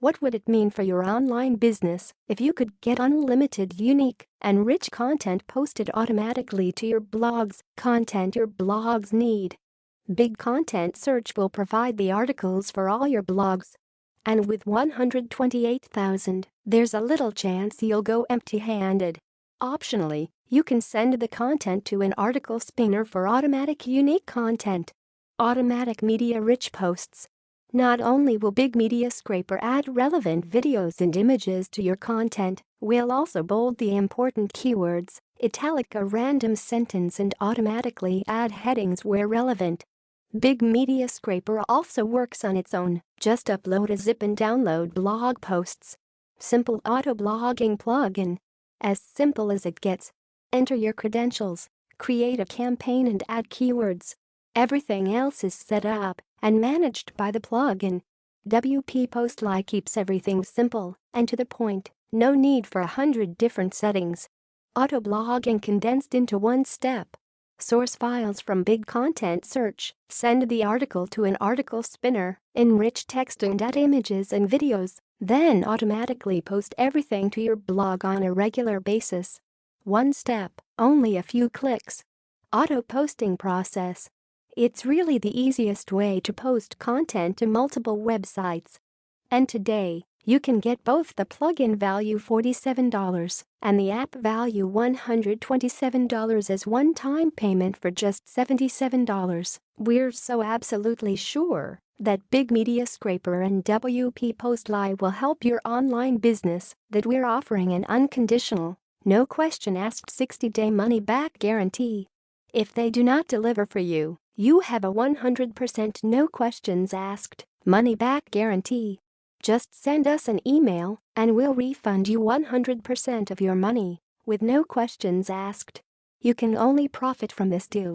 What would it mean for your online business if you could get unlimited, unique, and rich content posted automatically to your blogs, content your blogs need? Big Content Search will provide the articles for all your blogs. And with 128,000, there's a little chance you'll go empty-handed. Optionally, you can send the content to an article spinner for automatic unique content. Automatic media-rich posts. Not only will Big Media Scraper add relevant videos and images to your content, we'll also bold the important keywords, italic a random sentence, and automatically add headings where relevant. Big Media Scraper also works on its own. Just upload a zip and download blog posts. Simple Autoblogging plugin. As simple as it gets. Enter your credentials, create a campaign, and add keywords. Everything else is set up and managed by the plugin. WP Postli keeps everything simple and to the point, no need for 100 different settings. Autoblogging condensed into one step. Source files from Big Content Search, send the article to an article spinner, enrich text and add images and videos, then automatically post everything to your blog on a regular basis. One step, only a few clicks. Auto posting process. It's really the easiest way to post content to multiple websites. And today, you can get both the plugin value $47 and the app value $127 as one-time payment for just $77. We're so absolutely sure that Big Media Scraper and WP Postli will help your online business that we're offering an unconditional, no question asked 60-day money-back guarantee. If they do not deliver for you, you have a 100% no questions asked money-back guarantee. Just send us an email and we'll refund you 100% of your money with no questions asked. You can only profit from this deal